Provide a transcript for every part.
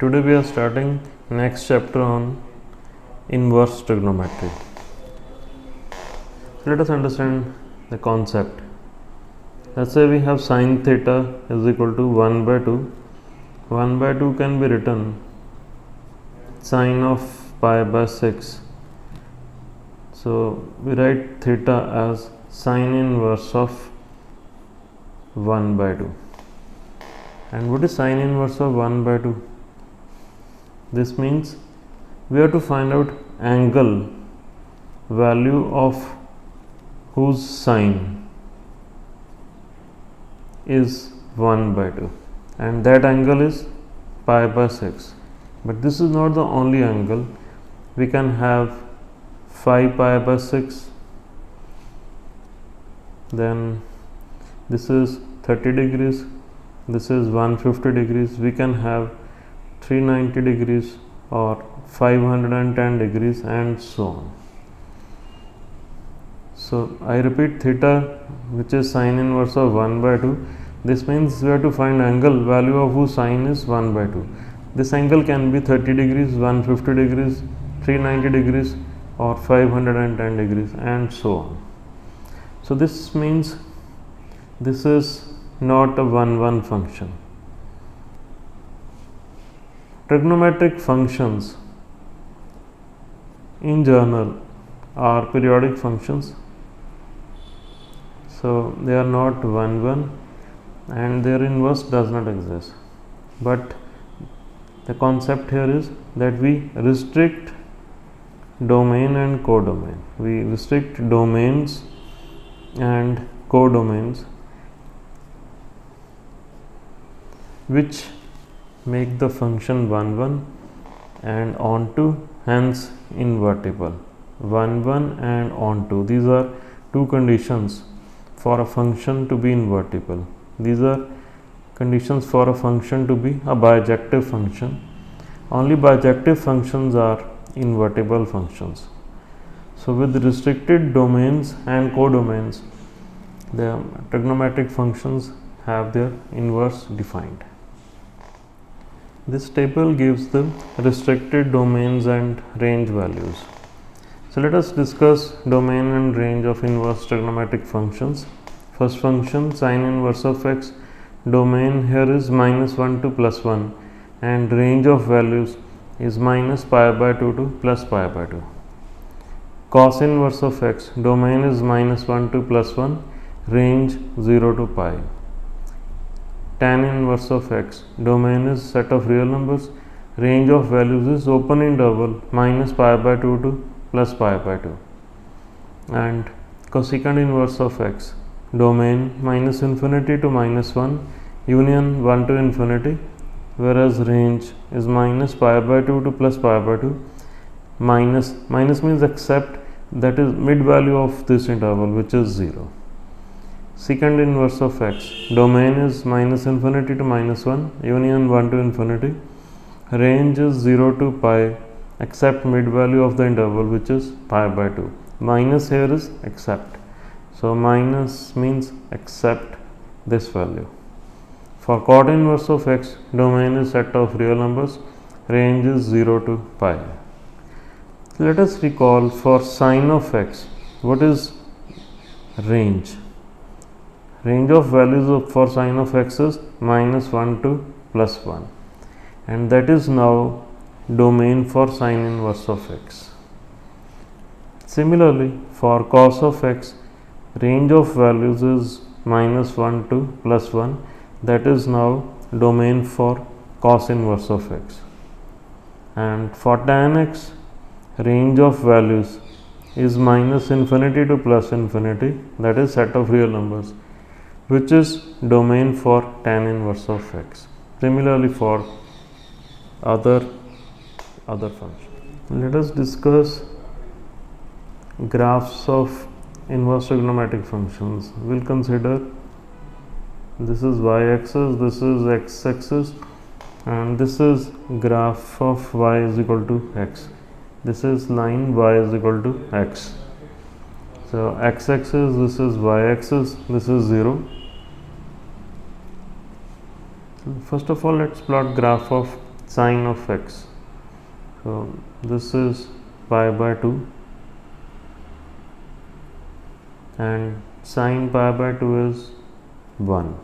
Today we are starting next chapter on inverse trigonometry. Let us understand the concept. Let's say we have sine theta is equal to 1 by 2. 1 by 2 can be written sine of pi by 6. So we write theta as sine inverse of 1 by 2. And what is sine inverse of 1 by 2? This means we have to find out angle value of whose sine is 1 by 2, and that angle is pi by 6. But this is not the only angle. We can have 5 pi by 6, then this is 30 degrees, this is 150 degrees. We can have 390 degrees or 510 degrees and so on. So I repeat, theta, which is sine inverse of 1 by 2. This means we have to find angle value of whose sine is 1 by 2. This angle can be 30 degrees, 150 degrees, 390 degrees or 510 degrees and so on. So this means this is not a 1-1 function. Trigonometric functions in general are periodic functions, so they are not 1-1 and their inverse does not exist. But the concept here is that we restrict domain and codomain. We restrict domains and codomains which make the function 1-1 and onto, hence invertible. 1-1 and onto, these are two conditions for a function to be invertible. These are conditions for a function to be a bijective function. Only bijective functions are invertible functions. So with restricted domains and codomains, the trigonometric functions have their inverse defined. This table gives the restricted domains and range values. So let us discuss domain and range of inverse trigonometric functions. First function, sine inverse of x. Domain here is -1 to +1 and range of values is minus pi by 2 to plus pi by 2. Cos inverse of x. Domain is -1 to +1, range 0 to pi. Tan inverse of x. Domain is set of real numbers, range of values is open interval minus pi by 2 to plus pi by 2. And cosecant inverse of x. Domain -infinity to -1, union 1 to infinity, whereas range is minus pi by 2 to plus pi by 2. Minus means except, that is mid value of this interval, which is 0. Secant inverse of x. Domain is -infinity to -1, union 1 to infinity, range is 0 to pi except mid value of the interval, which is pi by 2. Minus here is except, so minus means except this value. For cot inverse of x, domain is set of real numbers, range is 0 to pi. Let us recall for sine of x, what is range? Range of values for sine of x is -1 to +1, and that is now domain for sine inverse of x. Similarly, for cos of x, range of values is -1 to +1, that is now domain for cos inverse of x. And for tan x, range of values is -infinity to +infinity, that is set of real numbers, which is domain for tan inverse of x. Similarly for other functions. Let us discuss graphs of inverse trigonometric functions. We will consider this is y-axis, this is x-axis, and this is graph of y is equal to x. This is line y is equal to x. So x-axis, this is y-axis, this is 0. First of all, let's plot graph of sine of x. So this is pi by 2 and sine pi by 2 is 1.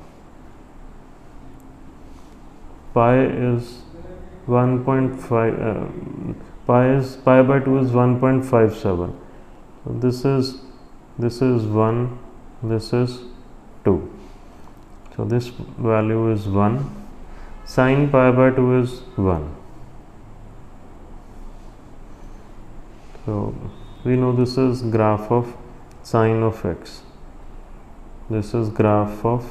Pi is 1.5 pi by 2 is 1.57. So this is 1, this is 2. So this value is 1. Sine pi by 2 is 1. So we know this is graph of sine of x. This is graph of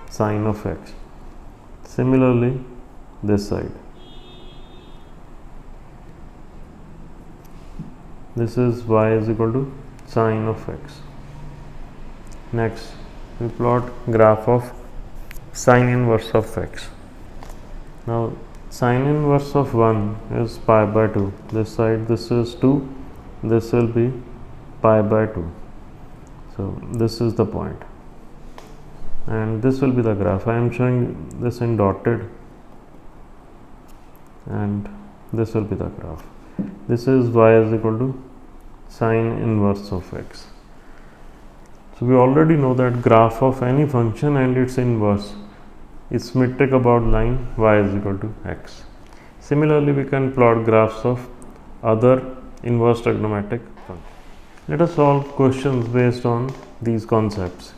sine of x. Similarly, this side. This is y is equal to sine of x. Next, we plot graph of sine inverse of x. Now, sine inverse of 1 is pi by 2. This side, this is 2. This will be pi by 2. So, this is the point. And this will be the graph. I am showing this in dotted. And this will be the graph. This is y is equal to sine inverse of x. So we already know that graph of any function and its inverse is symmetric about line y is equal to x. Similarly, we can plot graphs of other inverse trigonometric functions. Let us solve questions based on these concepts.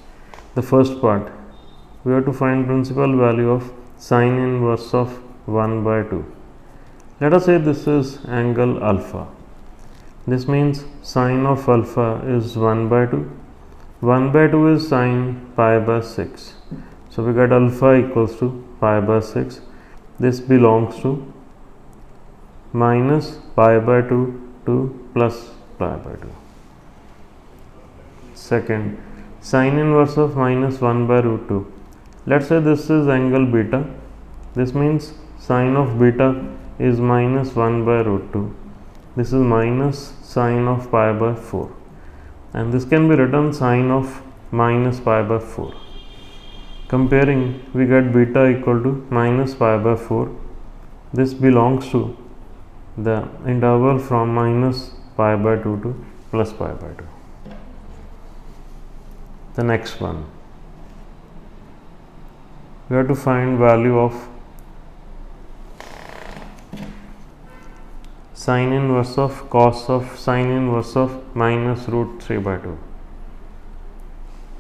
The first part, we have to find principal value of sine inverse of 1 by 2. Let us say this is angle alpha. This means sine of alpha is 1 by 2. 1 by 2 is sine pi by 6. So we get alpha equals to pi by 6. This belongs to minus pi by 2 to plus pi by 2. Second, sine inverse of minus 1 by root 2. Let's say this is angle beta. This means sine of beta is minus 1 by root 2. This is minus sine of pi by 4. And this can be written sine of minus pi by 4. Comparing, we get beta equal to minus pi by 4. This belongs to the interval from minus pi by 2 to plus pi by 2. The next one, we have to find value of sine inverse of cos of sine inverse of minus root 3 by 2.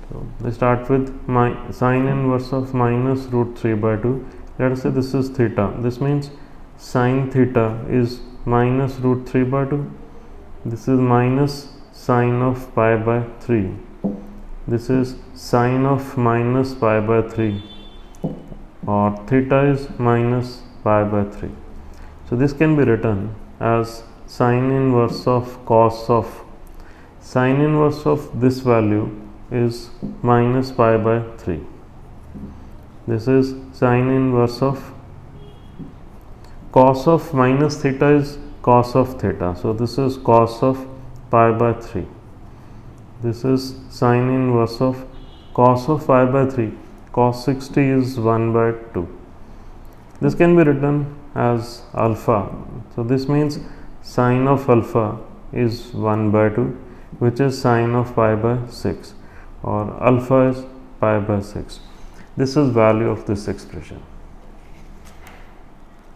So we start with sine inverse of minus root 3 by 2. Let us say this is theta. This means sine theta is minus root 3 by 2. This is minus sine of pi by 3. This is sine of minus pi by 3, or theta is minus pi by 3. So this can be written as sine inverse of cos of sine inverse of this value is minus pi by 3. This is sine inverse of cos of minus theta is cos of theta. So this is cos of pi by 3. This is sine inverse of cos of pi by 3. Cos 60 is 1 by 2. This can be written as alpha. So this means sine of alpha is 1 by 2, which is sine of pi by 6, or alpha is pi by 6. This is value of this expression.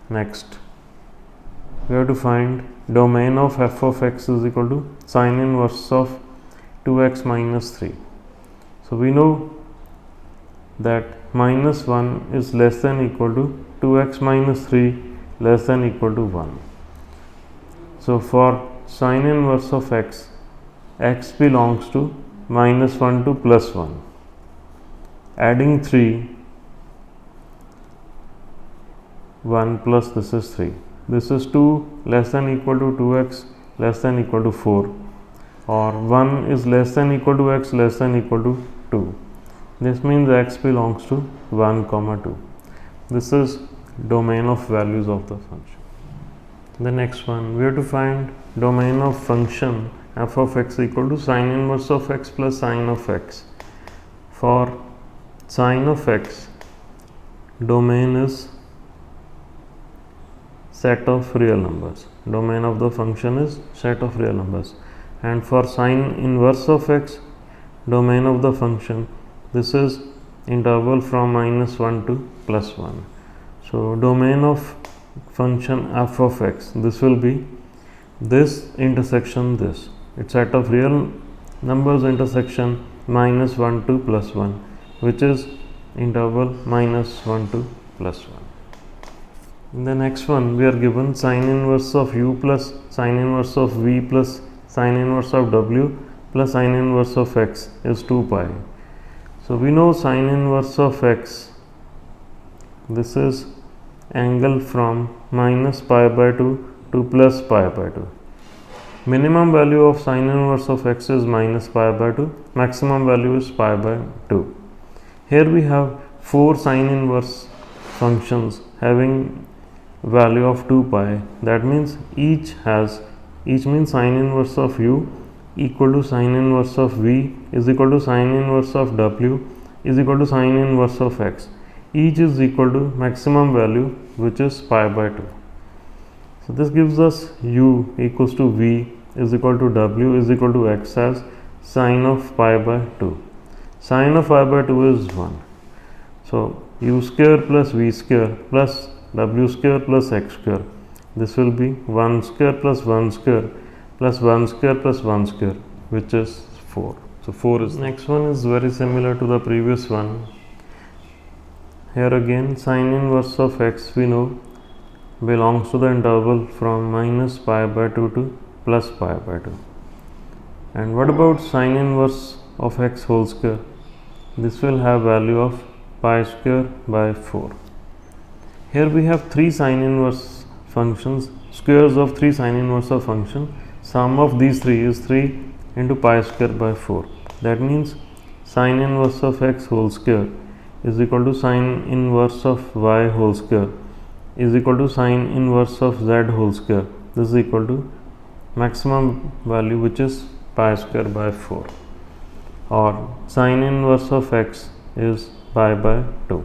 Next, we have to find domain of f of x is equal to sine inverse of 2x minus 3. So we know that minus 1 is less than equal to 2x minus 3 less than equal to 1. So for sine inverse of x, x belongs to minus 1 to plus 1. Adding 3, 1 plus this is 3. This is 2 less than equal to 2x less than equal to 4, or 1 is less than equal to x less than equal to 2. This means x belongs to 1 comma 2. This is domain of values of the function. The next one, we have to find domain of function f of x equal to sine inverse of x plus sine of x. For sine of x, domain is set of real numbers. Domain of the function is set of real numbers. And for sine inverse of x, domain of the function, this is interval from -1 to +1. So domain of function f of x, this will be this intersection this. It's set of real numbers intersection -1 to +1, which is interval -1 to +1. In the next one, we are given sine inverse of u plus sine inverse of v plus sine inverse of w plus sine inverse of x is 2 pi. So we know sine inverse of x, this is angle from -pi/2 to +pi/2. Minimum value of sine inverse of x is -pi/2, maximum value is pi/2. Here we have 4 sine inverse functions having value of 2 pi. That means each means sine inverse of u equal to sine inverse of v is equal to sine inverse of w is equal to sine inverse of x. Each is equal to maximum value, which is pi/2. So this gives us u equals to v is equal to w is equal to x as sine of pi/2. Sine of pi/2 is 1. So u square plus v square plus w square plus x square. This will be 1 square plus 1 square plus 1 square plus 1 square, which is 4. So 4 is next one is very similar to the previous one. Here again sine inverse of x we know belongs to the interval from -pi/2 to +pi/2. And what about sine inverse of x whole square? This will have value of pi square by 4. Here we have 3 sine inverse functions, squares of 3 sine inverse of function. Sum of these 3 is 3 into pi square by 4. That means sine inverse of x whole square is equal to sine inverse of y whole square is equal to sine inverse of z whole square. This is equal to maximum value, which is pi square by 4, or sine inverse of x is pi/2,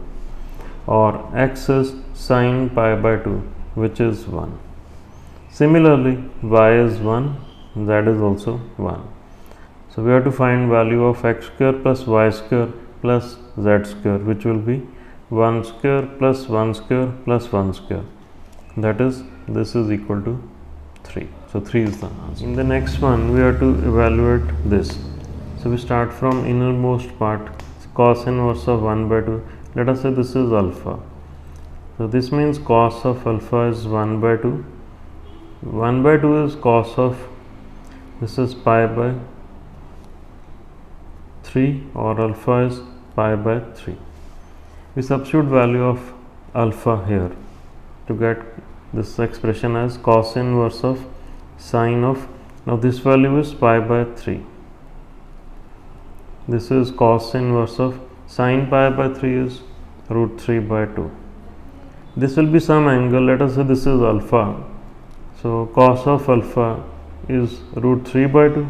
or x is sine pi/2, which is 1. Similarly, y is 1, z is also 1. So we have to find value of x square plus y square plus z square, which will be 1 square plus 1 square plus 1 square. That is, this is equal to 3. So 3 is the answer. In the next one, we have to evaluate this. So we start from innermost part, cos inverse of 1/2. Let us say this is alpha. So this means cos of alpha is 1/2. 1/2 is cos of, this is pi/3, or alpha is pi/3. We substitute value of alpha here to get this expression as cos inverse of sine of, now this value is pi/3. This is cos inverse of sine pi/3 is √3/2. This will be some angle, let us say this is alpha. So cos of alpha is √3/2,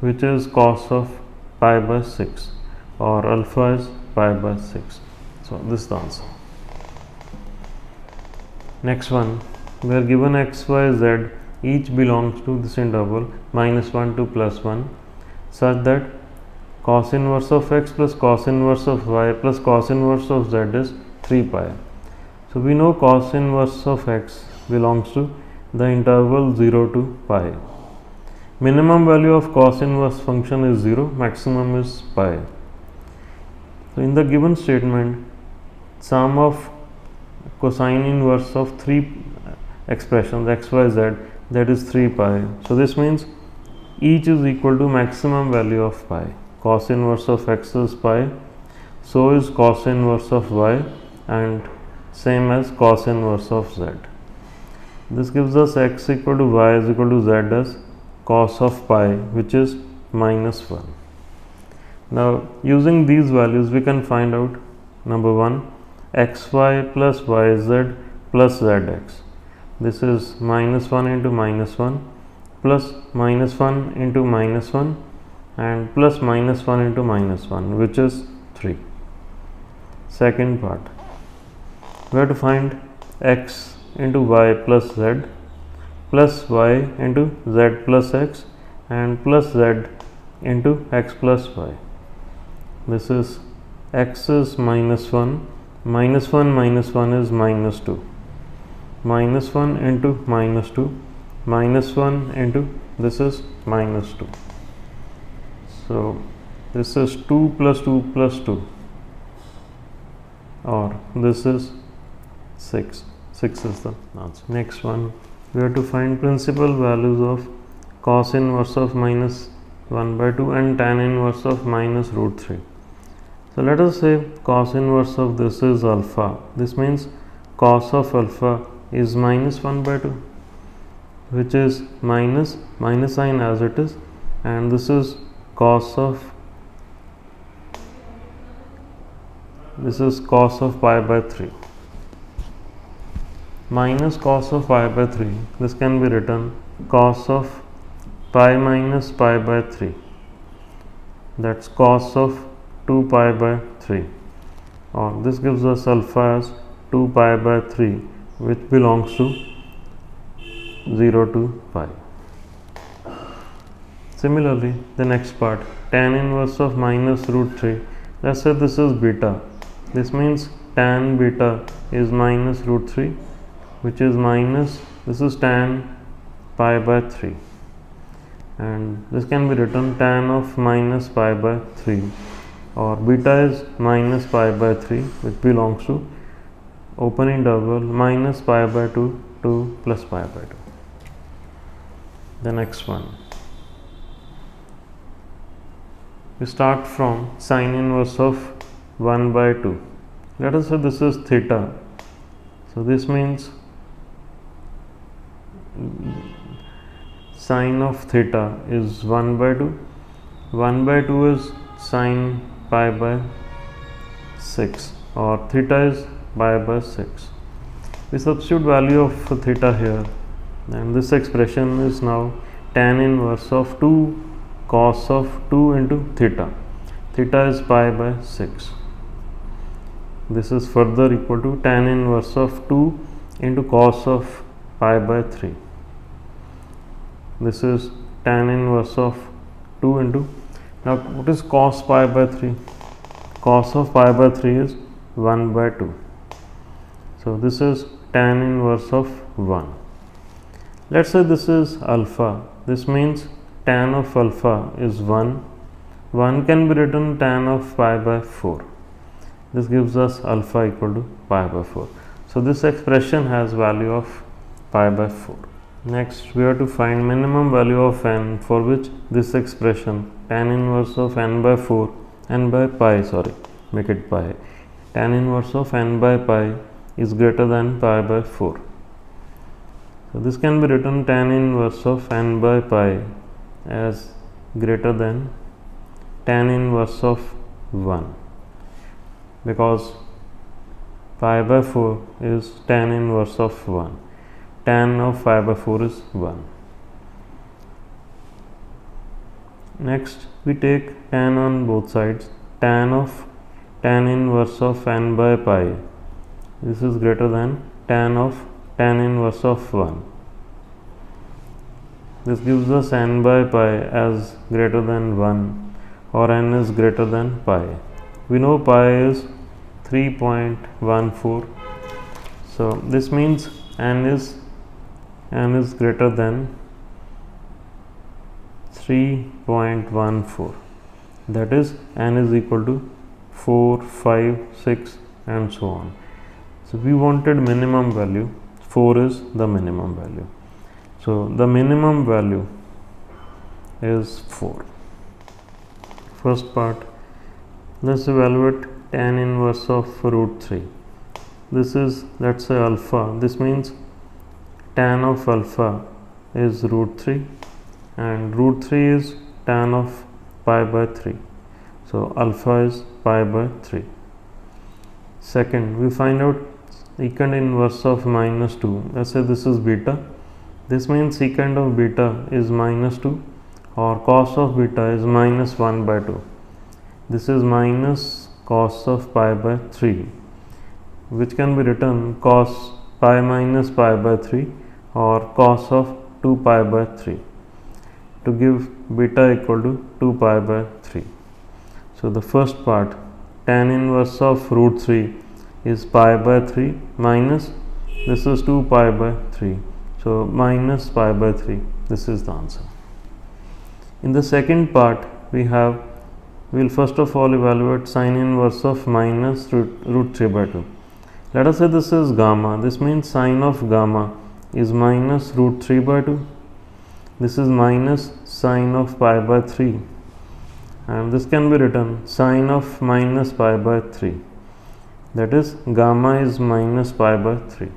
which is cos of pi/6, or alpha is pi/6. So this is the answer. Next one, we are given x, y, z each belongs to this interval -1 to +1, such that cos inverse of x plus cos inverse of y plus cos inverse of z is 3 pi. So we know cos inverse of x belongs to the interval 0 to pi. Minimum value of cos inverse function is 0, maximum is pi. So in the given statement, sum of cosine inverse of 3 expressions x, y, z, that is 3 pi. So this means each is equal to maximum value of pi. Cos inverse of x is pi, so is cos inverse of y, and same as cos inverse of z. This gives us x equal to y is equal to z as cos of pi, which is -1. Now using these values we can find out, number 1, xy plus yz plus zx. This is -1 into -1 plus -1 into -1 and plus -1 into -1, which is 3. Second part, we have to find x into y plus z plus y into z plus x and plus z into x plus y. This is x is minus 1, minus 1 minus 1 is minus 2, minus 1 into minus 2, minus 1 into this is minus 2. So this is 2 plus 2 plus 2, or this is 6. 6 is the answer. Next one, we have to find principal values of cos inverse of minus 1 by 2 and tan inverse of minus root 3. So let us say cos inverse of this is alpha. This means cos of alpha is minus 1 by 2, which is minus sign as it is, and this is cos of pi by 3 minus cos of pi by 3. This can be written cos of pi minus pi by 3, that's cos of 2 pi by 3, or this gives us alpha as 2 pi by 3, which belongs to 0 to pi. Similarly, the next part, tan inverse of minus root 3. Let's say this is beta. This means tan beta is minus root 3, which is minus, this is tan pi by 3, and this can be written tan of minus pi by 3, or beta is minus pi by 3, which belongs to opening double minus pi by 2 to plus pi by 2. The next one, we start from sine inverse of 1 by 2. Let us say this is theta. So this means sine of theta is 1 by 2. 1 by 2 is sine pi by 6, or theta is pi by 6. We substitute value of theta here, and this expression is now tan inverse of 2 cos of 2 into theta. Theta is pi by 6. This is further equal to tan inverse of 2 into cos of pi by 3. This is tan inverse of 2 into, now what is cos pi by 3? Cos of pi by 3 is 1 by 2. So this is tan inverse of 1. Let's say this is alpha. This means tan of alpha is 1. 1 can be written tan of pi by 4. This gives us alpha equal to pi by 4. So this expression has value of pi by 4. Next, we have to find minimum value of n, for which this expression tan inverse of n by 4, n by pi, make it pi, tan inverse of n by pi is greater than pi by 4. So this can be written tan inverse of n by pi as greater than tan inverse of 1, because pi by 4 is tan inverse of 1. Tan of pi by 4 is 1. Next, we take tan on both sides. Tan of tan inverse of n by pi, this is greater than tan of tan inverse of 1. This gives us n by pi as greater than 1, or n is greater than pi. We know pi is 3.14. So this means n is greater than 3.14. That is, n is equal to 4, 5, 6 and so on. So we wanted minimum value. 4 is the minimum value. So the minimum value is 4. First part, let's evaluate tan inverse of root 3. This is, let's say, alpha. This means tan of alpha is root 3, and root 3 is tan of pi by 3. So alpha is pi by 3. Second, we find out secant inverse of minus 2. Let's say this is beta. This means secant of beta is minus 2, or cos of beta is minus 1 by 2. This is minus cos of pi by 3, which can be written cos pi minus pi by 3 or cos of 2 pi by 3 to give beta equal to 2 pi by 3. So the first part, tan inverse of root 3 is pi by 3 minus, this is 2 pi by 3. So minus pi by 3, this is the answer. In the second part, we will first of all evaluate sine inverse of minus root 3 by 2. Let us say this is gamma. This means sine of gamma is minus root 3 by 2. This is minus sine of pi by 3. And this can be written sine of minus pi by 3. That is, gamma is minus pi by 3.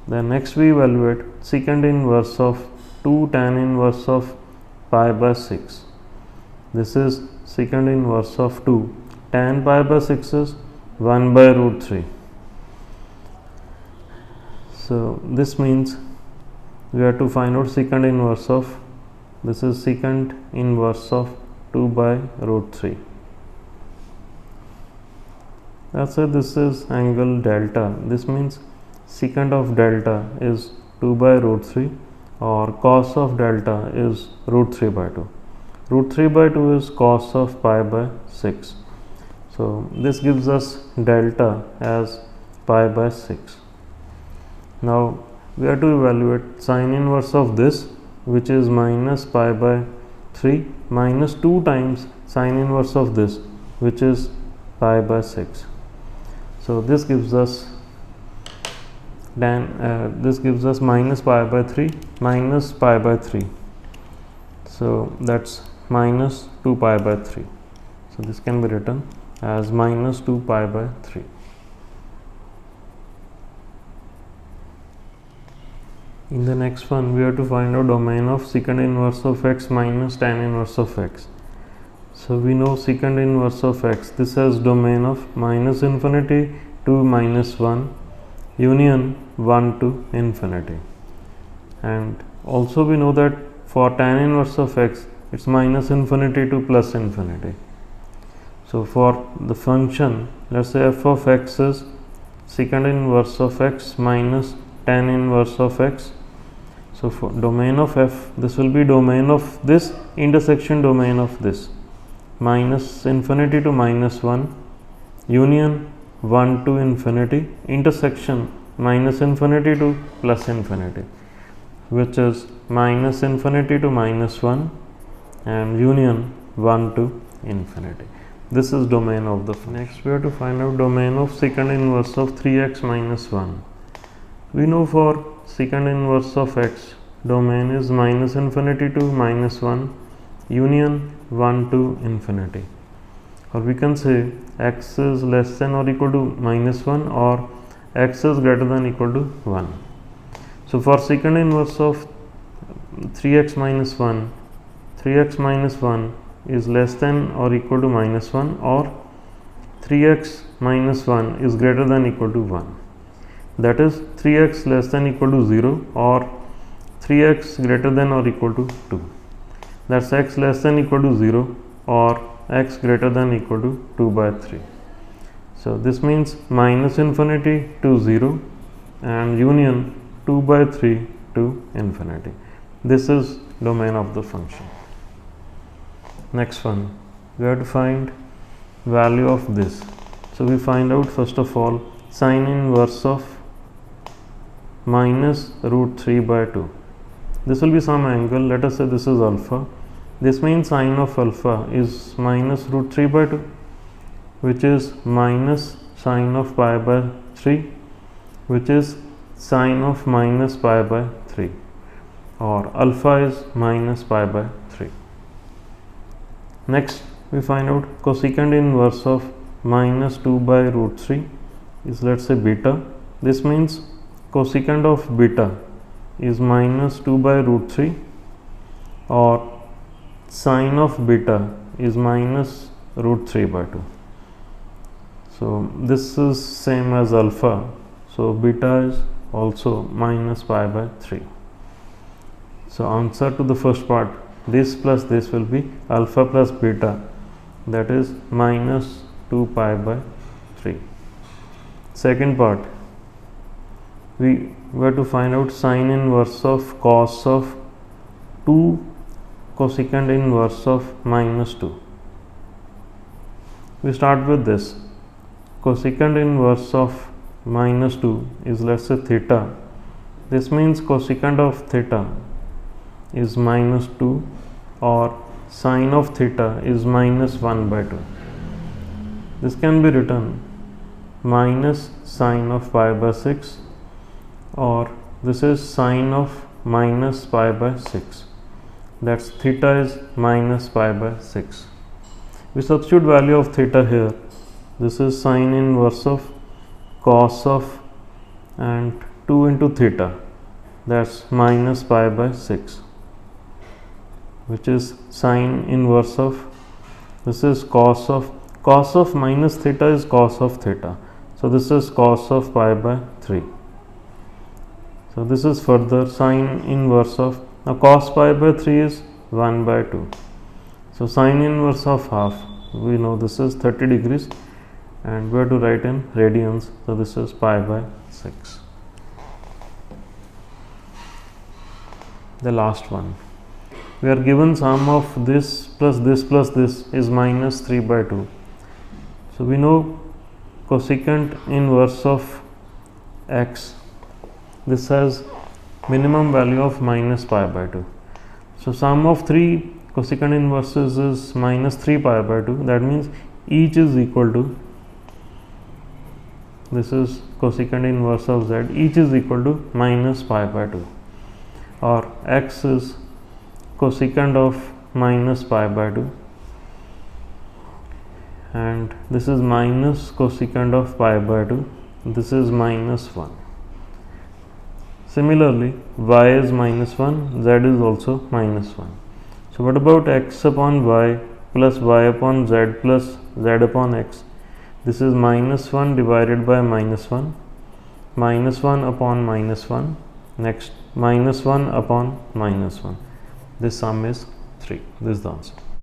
Then next we evaluate secant inverse of 2 tan inverse of pi by 6. This is secant inverse of 2. Tan pi by 6 is 1 by root 3. So this means we have to find out secant inverse of, this is secant inverse of 2 by root 3. Let's say this is angle delta. This means secant of delta is 2 by root 3 or cos of delta is root 3 by 2. Root 3 by 2 is cos of pi by 6. So this gives us delta as pi by 6. Now we have to evaluate sine inverse of this, which is minus pi by 3 minus 2 times sine inverse of this, which is pi by 6. So this gives us minus pi by 3 minus pi by 3. So that's minus 2 pi by 3. So this can be written as minus 2 pi by 3. In the next one, we have to find out domain of secant inverse of x minus tan inverse of x. So we know secant inverse of x, this has domain of minus infinity to minus 1 union 1 to infinity. And also we know that for tan inverse of x, it's minus infinity to plus infinity. So for the function, let's say f of x is secant inverse of x minus tan inverse of x. So for domain of f, this will be domain of this intersection domain of this, minus infinity to minus 1 union 1 to infinity intersection minus infinity to plus infinity, which is minus infinity to minus 1 and union 1 to infinity. This is domain of the function. Next we have to find out domain of secant inverse of 3x minus 1. We know for secant inverse of x, domain is minus infinity to minus 1 union 1 to infinity, or we can say x is less than or equal to minus 1 or x is greater than equal to 1. So for secant inverse of 3x minus 1, 3x minus 1 is less than or equal to minus 1 or 3x minus 1 is greater than equal to 1. That is 3x less than equal to 0 or 3x greater than or equal to 2. That's x less than equal to 0 or x greater than equal to 2 by 3. So this means minus infinity to 0 and union 2 by 3 to infinity. This is domain of the function. Next one, we have to find value of this. So we find out first of all sine inverse of minus root 3 by 2. This will be some angle, let us say this is alpha. This means sine of alpha is minus root 3 by 2, which is minus sine of pi by 3, which is sine of minus pi by 3, or alpha is minus pi by 3. Next we find out cosecant inverse of minus 2 by root 3 is, let's say, beta. This means cosecant of beta is minus 2 by root 3 or sine of beta is minus root 3 by 2. So this is same as alpha, so beta is also minus pi by 3. So answer to the first part, this plus this will be alpha plus beta, that is minus 2 pi by 3. Second part, we were to find out sine inverse of cos of 2 cosecant inverse of minus 2. We start with this. Cosecant inverse of minus 2 is, let's say, theta. This means cosecant of theta is minus 2, or sine of theta is minus 1 by 2. This can be written minus sine of pi by 6, or this is sine of minus pi by 6. That's theta is minus pi by 6. We substitute value of theta here. This is sine inverse of cos of and 2 into theta, that's minus pi by 6, which is sine inverse of, this is cos of minus theta is cos of theta. So this is cos of pi by 3. So this is further sine inverse of, now cos pi by 3 is 1 by 2. So sine inverse of half, we know this is 30 degrees, and we have to write in radians. So this is pi by 6. The last one, we are given sum of this plus this plus this is minus 3 by 2. So we know cosecant inverse of x, this has minimum value of minus pi by 2. So sum of 3 cosecant inverses is minus 3 pi by 2. That means each is equal to, this is cosecant inverse of z, each is equal to minus pi by 2, or x is cosecant of minus pi by 2, and this is minus cosecant of pi by 2, this is minus 1. Similarly, y is minus 1, z is also minus 1. So what about x upon y plus y upon z plus z upon x? This is minus 1 divided by minus 1, minus 1 upon minus 1, next minus 1 upon minus 1. This sum is 3. This is the answer.